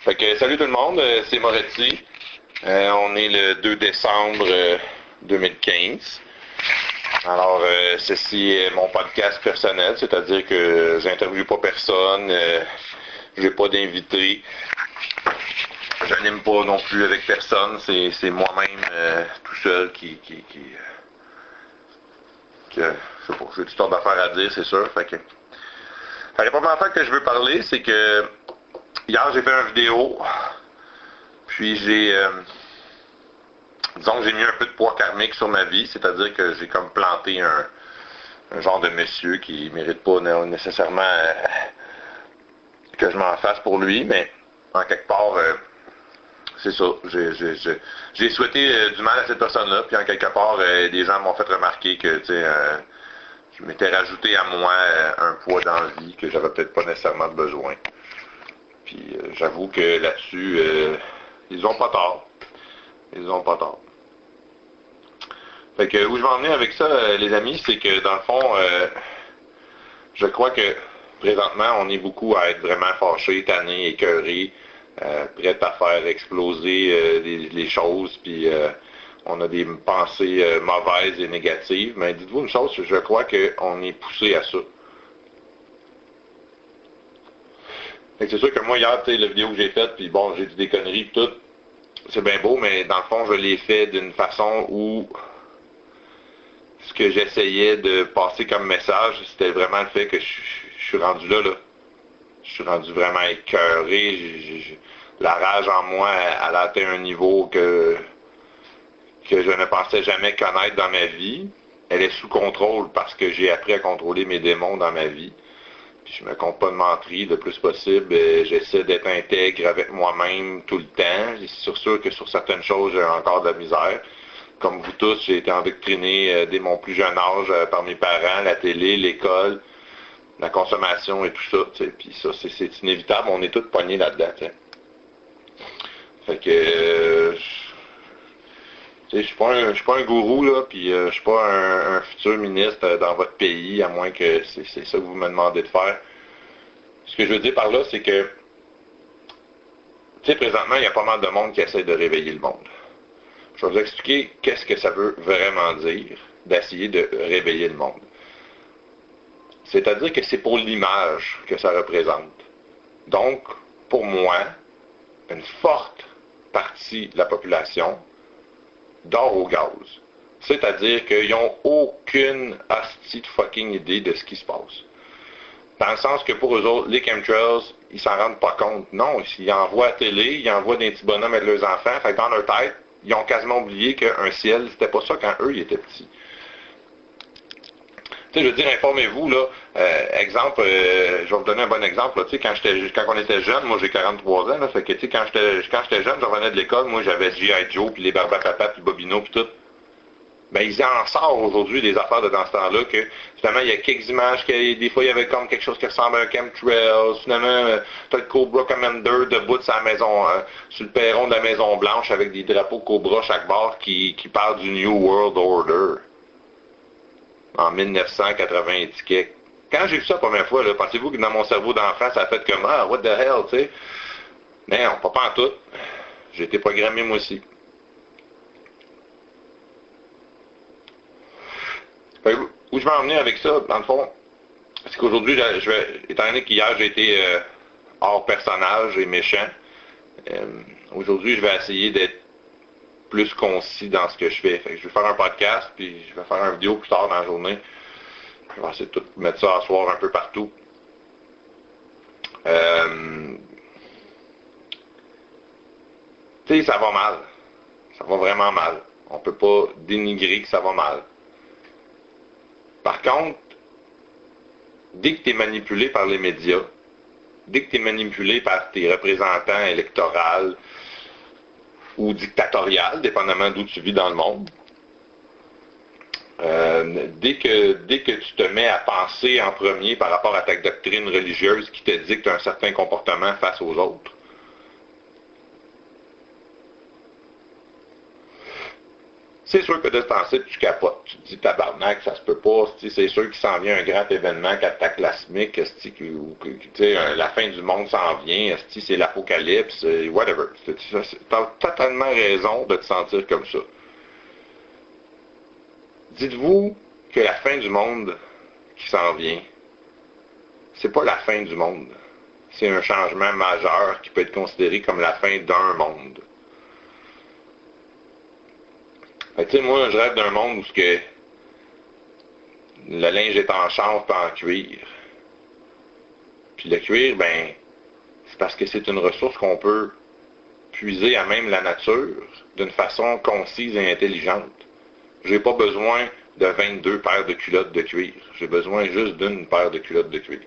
Fait que salut tout le monde, c'est Moretti. On est le 2 décembre 2015. Alors, ceci est mon podcast personnel, c'est-à-dire que j'interviewe pas personne, j'ai pas d'invité, j'anime pas non plus avec personne, c'est moi-même tout seul je sais pas, j'ai toutes sortes d'affaires à dire, c'est sûr. Fait la première affaire que je veux parler, c'est que hier j'ai fait une vidéo, puis disons que j'ai mis un peu de poids karmique sur ma vie, c'est-à-dire que j'ai comme planté un genre de monsieur qui mérite pas nécessairement que je m'en fasse pour lui, mais en quelque part, c'est ça. J'ai souhaité du mal à cette personne-là, puis en quelque part, des gens m'ont fait remarquer que, tu sais, je m'étais rajouté à moi un poids dans la vie que j'avais peut-être pas nécessairement besoin. Puis j'avoue que là-dessus, ils ont pas tort. Ils ont pas tort. Fait que où je vais en venir avec ça, les amis, c'est que dans le fond, je crois que présentement, on est beaucoup à être vraiment fâchés, tannés, écœurés, prêts à faire exploser les choses, puis on a des pensées mauvaises et négatives. Mais dites-vous une chose, je crois qu'on est poussé à ça. Fait que c'est sûr que moi, hier, tu sais, la vidéo que j'ai faite, puis bon, j'ai dit des conneries, tout, c'est bien beau, mais dans le fond, je l'ai fait d'une façon où ce que j'essayais de passer comme message, c'était vraiment le fait que je suis rendu là. Je suis rendu vraiment écœuré. La rage en moi, elle a atteint un niveau que je ne pensais jamais connaître dans ma vie. Elle est sous contrôle parce que j'ai appris à contrôler mes démons dans ma vie. Puis je me compte pas de mentir le plus possible. J'essaie d'être intègre avec moi-même tout le temps. C'est sûr que sur certaines choses, j'ai encore de la misère. Comme vous tous, j'ai été endoctriné dès mon plus jeune âge par mes parents, la télé, l'école, la consommation et tout ça. T'sais. Puis ça, c'est inévitable. On est tous poignés là-dedans. T'sais. Fait que je suis pas un gourou, là, puis je suis pas un futur ministre dans votre pays, à moins que c'est ça que vous me demandez de faire. Ce que je veux dire par là, c'est que, tu sais, présentement, il y a pas mal de monde qui essaie de réveiller le monde. Je vais vous expliquer qu'est-ce que ça veut vraiment dire d'essayer de réveiller le monde. C'est-à-dire que c'est pour l'image que ça représente. Donc, pour moi, une forte partie de la population dort au gaz. C'est-à-dire qu'ils n'ont aucune hostie de fucking idée de ce qui se passe. Dans le sens que pour eux autres, les chemtrails, ils s'en rendent pas compte. Non, ils envoient à la télé, ils envoient des petits bonhommes avec leurs enfants. Fait que dans leur tête, ils ont quasiment oublié qu'un ciel, c'était pas ça quand eux, ils étaient petits. Tu sais, je veux dire, informez-vous, là, exemple, je vais vous donner un bon exemple, là, tu sais, quand on était jeune, moi j'ai 43 ans, là, fait que, tu sais, quand j'étais jeune, je revenais de l'école, moi j'avais G.I. Joe, puis les Barbapapa, puis Bobino, puis tout. Ben, ils en sortent aujourd'hui des affaires de dans ce temps-là, que finalement, il y a quelques images, des fois, il y avait comme quelque chose qui ressemble à un chemtrail, finalement, t'as le Cobra Commander debout sur la maison, sur le perron de la Maison Blanche, avec des drapeaux Cobra chaque bord qui parlent du New World Order. En 1980 étiquette. Quand j'ai vu ça la première fois, là, pensez-vous que dans mon cerveau d'enfant, ça a fait comme « Ah, what the hell », tu sais? Mais non, pas en tout. J'ai été programmé moi aussi. Où je vais en venir avec ça, dans le fond, c'est qu'aujourd'hui, étant donné qu'hier j'ai été hors personnage et méchant, aujourd'hui je vais essayer d'être plus concis dans ce que je fais. Fait que je vais faire un podcast, puis je vais faire une vidéo plus tard dans la journée. Je vais essayer de tout mettre ça à soir un peu partout. Tu sais, ça va mal. Ça va vraiment mal. On peut pas dénigrer que ça va mal. Par contre, dès que tu es manipulé par les médias, dès que tu es manipulé par tes représentants électoraux ou dictatorial, dépendamment d'où tu vis dans le monde, dès que tu te mets à penser en premier par rapport à ta doctrine religieuse qui te dicte un certain comportement face aux autres, c'est sûr que de ce temps-ci, tu capotes. Tu te dis, tabarnak, ça se peut pas. C'est sûr qu'il s'en vient un grand événement cataclysmique, la fin du monde s'en vient, c'est l'apocalypse, whatever. T'as totalement raison de te sentir comme ça. Dites-vous que la fin du monde qui s'en vient, c'est pas la fin du monde. C'est un changement majeur qui peut être considéré comme la fin d'un monde. Moi, je rêve d'un monde où le linge est en chanvre et en cuir. Puis le cuir, c'est parce que c'est une ressource qu'on peut puiser à même la nature d'une façon concise et intelligente. J'ai pas besoin de 22 paires de culottes de cuir. J'ai besoin juste d'une paire de culottes de cuir.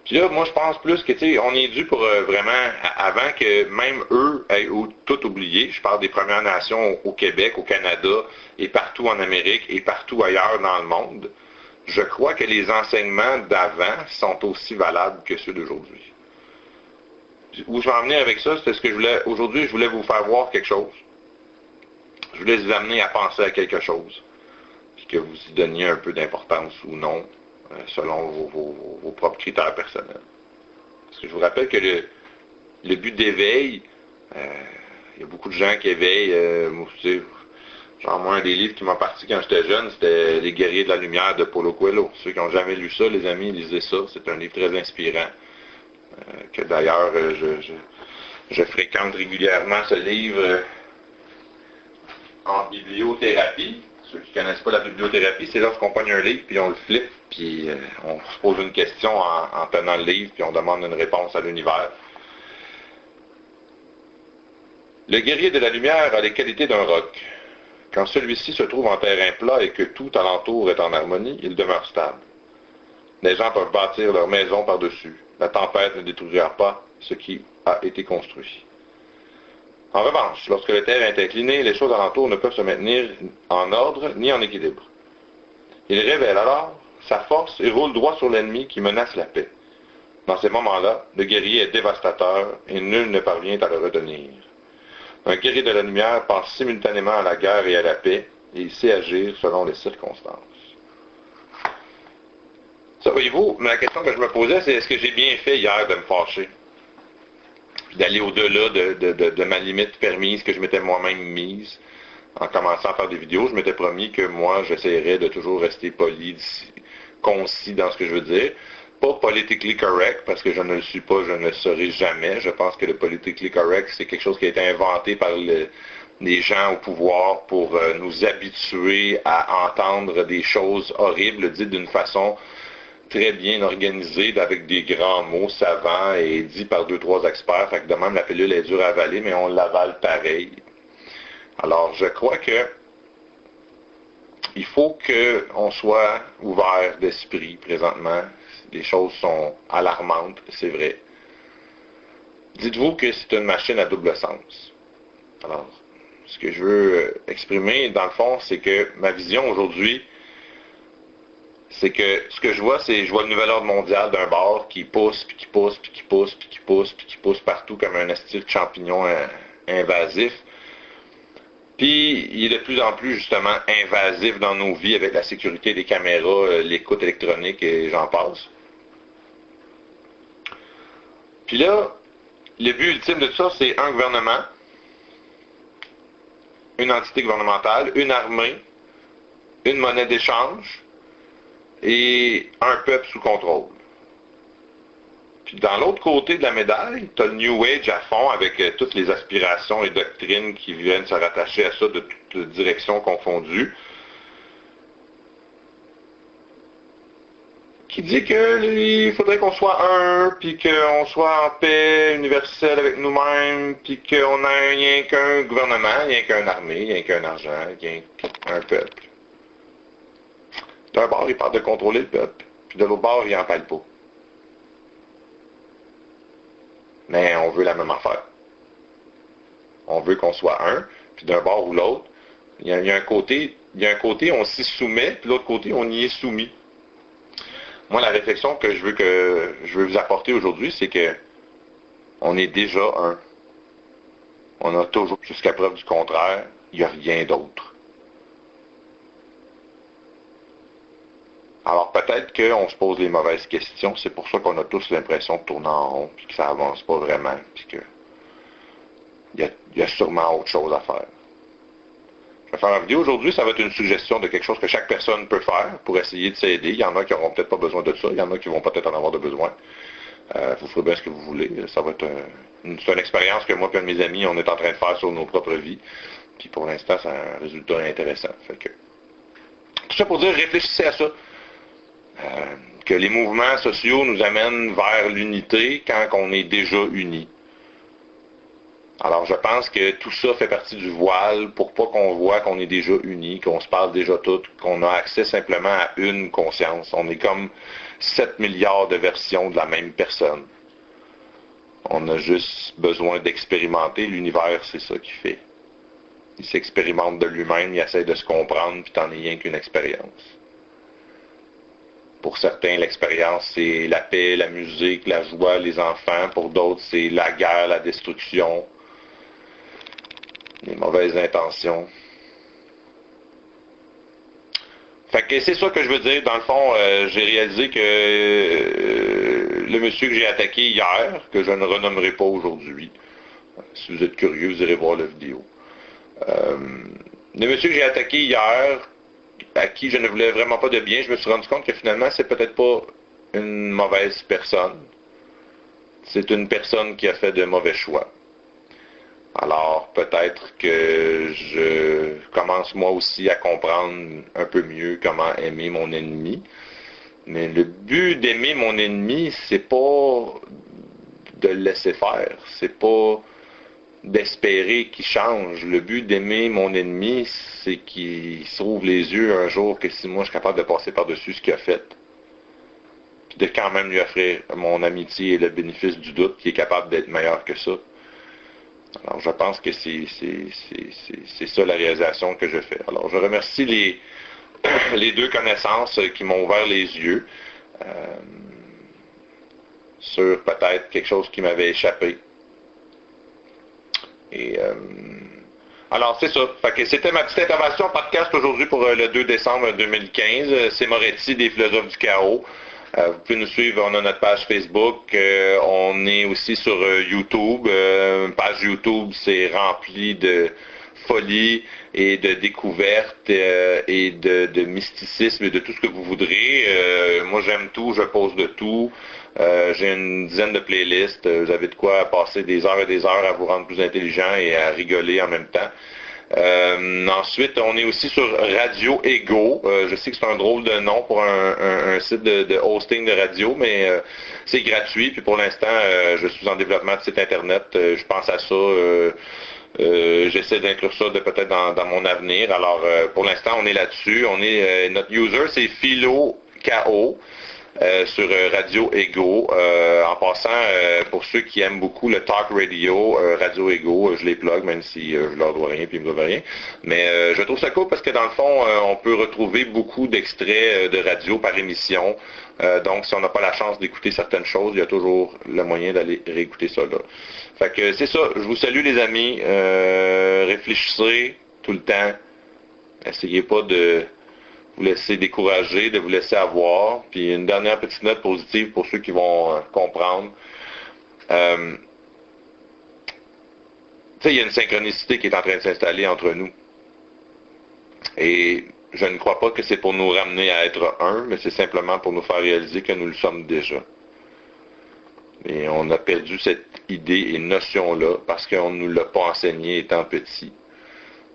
Puis là, moi, je pense plus que, on est dû pour vraiment, avant que même eux aient tout oublié, je parle des Premières Nations au Québec, au Canada, et partout en Amérique, et partout ailleurs dans le monde, je crois que les enseignements d'avant sont aussi valables que ceux d'aujourd'hui. Où je vais en venir avec ça, c'est ce que aujourd'hui, je voulais vous faire voir quelque chose. Je voulais vous amener à penser à quelque chose, puis que vous y donniez un peu d'importance ou non, selon vos propres critères personnels. Parce que je vous rappelle que le but d'éveil, il y a beaucoup de gens qui éveillent, moi, un des livres qui m'a parti quand j'étais jeune, c'était Les Guerriers de la Lumière de Paulo Coelho. Ceux qui n'ont jamais lu ça, les amis, lisez ça. C'est un livre très inspirant, que d'ailleurs, je fréquente régulièrement ce livre en bibliothérapie. Ceux qui ne connaissent pas la bibliothérapie, c'est lorsqu'on pogne un livre, puis on le flippe, puis on se pose une question en tenant le livre, puis on demande une réponse à l'univers. Le guerrier de la lumière a les qualités d'un roc. Quand celui-ci se trouve en terrain plat et que tout alentour est en harmonie, il demeure stable. Les gens peuvent bâtir leur maison par-dessus. La tempête ne détruira pas ce qui a été construit. En revanche, lorsque le terrain est incliné, les choses alentour ne peuvent se maintenir en ordre ni en équilibre. Il révèle alors sa force et roule droit sur l'ennemi qui menace la paix. Dans ces moments-là, le guerrier est dévastateur et nul ne parvient à le retenir. Un guerrier de la lumière pense simultanément à la guerre et à la paix, et il sait agir selon les circonstances. Ça, voyez-vous, mais la question que je me posais, c'est est-ce que j'ai bien fait hier de me fâcher? D'aller au-delà de ma limite permise que je m'étais moi-même mise. En commençant à faire des vidéos, je m'étais promis que moi, j'essaierais de toujours rester poli, concis dans ce que je veux dire. Pas politically correct, parce que je ne le suis pas, je ne le serai jamais. Je pense que le politically correct, c'est quelque chose qui a été inventé par les gens au pouvoir pour nous habituer à entendre des choses horribles dites d'une façon très bien organisé, avec des grands mots savants et dit par 2-3 experts. Fait que de même, la pilule est dure à avaler, mais on l'avale pareil. Alors, je crois que il faut qu'on soit ouvert d'esprit présentement. Les choses sont alarmantes, c'est vrai. Dites-vous que c'est une machine à double sens. Alors, ce que je veux exprimer, dans le fond, c'est que ma vision aujourd'hui, c'est que ce que je vois le nouvel ordre mondial d'un bord qui pousse, puis qui pousse, puis qui pousse, puis qui pousse, puis qui pousse partout comme un esti de champignon invasif. Puis il est de plus en plus justement invasif dans nos vies avec la sécurité des caméras, l'écoute électronique et j'en passe. Puis là, le but ultime de tout ça, c'est un gouvernement, une entité gouvernementale, une armée, une monnaie d'échange, et un peuple sous contrôle. Puis dans l'autre côté de la médaille, tu as le New Age à fond avec toutes les aspirations et doctrines qui viennent se rattacher à ça de toutes directions confondues, qui dit qu'il faudrait qu'on soit un, puis qu'on soit en paix universelle avec nous-mêmes, puis qu'on n'a rien qu'un gouvernement, rien qu'une armée, rien qu'un argent, rien qu'un peuple. D'un bord, il parle de contrôler le peuple, puis de l'autre bord, il n'en parle pas. Mais on veut la même affaire. On veut qu'on soit un, puis d'un bord ou l'autre, il y a un côté, on s'y soumet, puis l'autre côté, on y est soumis. Moi, la réflexion que je veux vous apporter aujourd'hui, c'est que on est déjà un. On a toujours, jusqu'à preuve du contraire, Il n'y a rien d'autre. Alors peut-être qu'on se pose les mauvaises questions, c'est pour ça qu'on a tous l'impression de tourner en rond, puis que ça avance pas vraiment, puis qu'il y a sûrement autre chose à faire. Je vais faire une vidéo aujourd'hui, ça va être une suggestion de quelque chose que chaque personne peut faire pour essayer de s'aider. Il y en a qui n'auront peut-être pas besoin de ça, il y en a qui vont peut-être en avoir de besoin. Vous ferez bien ce que vous voulez. Ça va être c'est une expérience que moi et un de mes amis, on est en train de faire sur nos propres vies. Puis pour l'instant, c'est un résultat intéressant. Fait que, tout ça pour dire, réfléchissez à ça. Que les mouvements sociaux nous amènent vers l'unité quand on est déjà unis. Alors je pense que tout ça fait partie du voile pour pas qu'on voit qu'on est déjà unis, qu'on se parle déjà tous, qu'on a accès simplement à une conscience. On est comme 7 milliards de versions de la même personne. On a juste besoin d'expérimenter. L'univers, c'est ça qu'il fait. Il s'expérimente de lui-même, il essaie de se comprendre, puis t'en es rien qu'une expérience. Pour certains, l'expérience, c'est la paix, la musique, la joie, les enfants. Pour d'autres, c'est la guerre, la destruction, les mauvaises intentions. Fait que c'est ça que je veux dire. Dans le fond, j'ai réalisé que le monsieur que j'ai attaqué hier, que je ne renommerai pas aujourd'hui, si vous êtes curieux, vous irez voir la vidéo. Le monsieur que j'ai attaqué hier, à qui je ne voulais vraiment pas de bien, je me suis rendu compte que finalement, c'est peut-être pas une mauvaise personne. C'est une personne qui a fait de mauvais choix. Alors, peut-être que je commence moi aussi à comprendre un peu mieux comment aimer mon ennemi. Mais le but d'aimer mon ennemi, c'est pas de le laisser faire. C'est pas d'espérer qu'il change. Le but d'aimer mon ennemi, c'est qu'il s'ouvre les yeux un jour que si moi je suis capable de passer par-dessus ce qu'il a fait, puis de quand même lui offrir mon amitié et le bénéfice du doute, qu'il est capable d'être meilleur que ça. Alors je pense que c'est ça la réalisation que je fais. Alors je remercie les deux connaissances qui m'ont ouvert les yeux sur peut-être quelque chose qui m'avait échappé. Et alors c'est ça. Fait que c'était ma petite intervention podcast aujourd'hui pour le 2 décembre 2015. C'est Moretti des Philosophes du Chaos. Vous pouvez nous suivre, on a notre page Facebook, on est aussi sur YouTube. Page YouTube, c'est rempli de folie et de découvertes et de mysticisme et de tout ce que vous voudrez. Moi j'aime tout, je pose de tout. J'ai une dizaine de playlists. Vous avez de quoi passer des heures et des heures à vous rendre plus intelligent et à rigoler en même temps. Ensuite, on est aussi sur Radio Ego. Je sais que c'est un drôle de nom pour un site de hosting de radio, mais c'est gratuit. Puis pour l'instant, je suis en développement de site internet. Je pense à ça. J'essaie d'inclure ça peut-être dans mon avenir. Alors, pour l'instant, on est là-dessus. Notre user, c'est PhiloKO. Sur Radio Ego. En passant, pour ceux qui aiment beaucoup le talk radio, Radio Ego, je les plug, même si je leur dois rien puis ils me doivent rien. Mais je trouve ça cool parce que dans le fond, on peut retrouver beaucoup d'extraits de radio par émission. Donc, si on n'a pas la chance d'écouter certaines choses, il y a toujours le moyen d'aller réécouter ça là. Fait que c'est ça. Je vous salue les amis. Réfléchissez tout le temps. Essayez pas de vous laisser décourager, de vous laisser avoir. Puis une dernière petite note positive pour ceux qui vont comprendre. Tu sais, il y a une synchronicité qui est en train de s'installer entre nous. Et je ne crois pas que c'est pour nous ramener à être un, mais c'est simplement pour nous faire réaliser que nous le sommes déjà. Et on a perdu cette idée et notion-là parce qu'on ne nous l'a pas enseigné étant petit.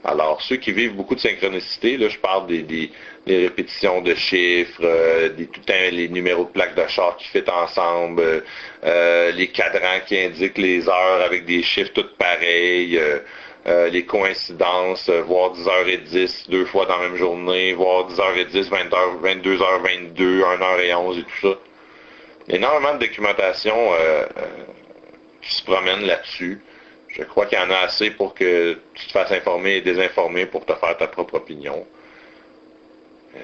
Alors, ceux qui vivent beaucoup de synchronicité, là, je parle des répétitions de chiffres, les numéros de plaques de char qui fit ensemble, les cadrans qui indiquent les heures avec des chiffres toutes pareils, les coïncidences, voir 10h10 deux fois dans la même journée, voir 10h10, 22h22, 1h11 et tout ça. Énormément de documentation qui se promène là-dessus. Je crois qu'il y en a assez pour que tu te fasses informer et désinformer pour te faire ta propre opinion.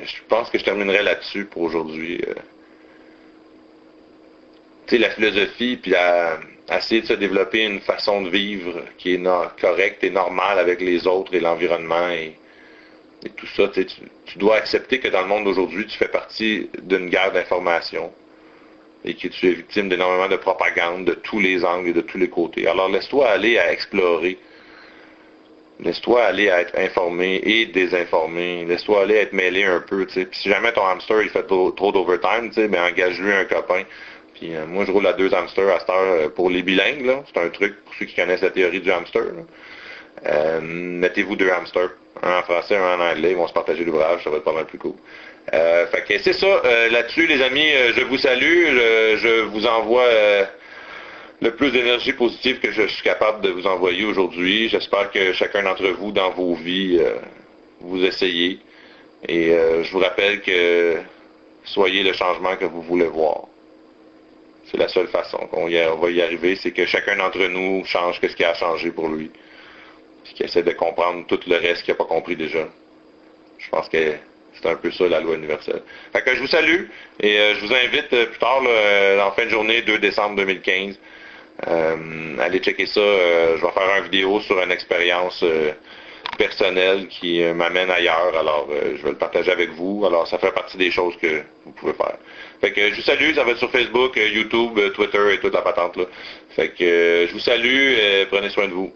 Je pense que je terminerai là-dessus pour aujourd'hui. la philosophie, puis à essayer de se développer une façon de vivre qui est correcte et normale avec les autres et l'environnement et tout ça. Tu dois accepter que dans le monde d'aujourd'hui, tu fais partie d'une guerre d'information et que tu es victime d'énormément de propagande de tous les angles et de tous les côtés. Alors laisse-toi aller à explorer. Laisse-toi aller à être informé et désinformé. Laisse-toi aller à être mêlé un peu. Puis si jamais ton hamster il fait trop d'overtime, ben engage-lui un copain. Puis moi je roule à 2 hamsters à cette heure pour les bilingues. Là. C'est un truc pour ceux qui connaissent la théorie du hamster. Mettez-vous 2 hamsters. Un en français, un en anglais. Ils vont se partager l'ouvrage. Ça va être pas mal plus cool. Fait que c'est ça. Là-dessus, les amis, je vous salue. Je vous envoie le plus d'énergie positive que je suis capable de vous envoyer aujourd'hui. J'espère que chacun d'entre vous, dans vos vies, vous essayez. Et je vous rappelle que soyez le changement que vous voulez voir. C'est la seule façon qu'on va y arriver, c'est que chacun d'entre nous change ce qu'il a changé pour lui. Puis qu'il essaie de comprendre tout le reste qu'il n'a pas compris déjà. Je pense que c'est un peu ça la loi universelle. Fait que je vous salue et je vous invite plus tard, là, en fin de journée, 2 décembre 2015, allez checker ça. Je vais faire une vidéo sur une expérience personnelle qui m'amène ailleurs. Alors, je vais le partager avec vous. Alors, ça fait partie des choses que vous pouvez faire. Fait que je vous salue. Ça va être sur Facebook, YouTube, Twitter et toute la patente là. Fait que je vous salue. Prenez soin de vous.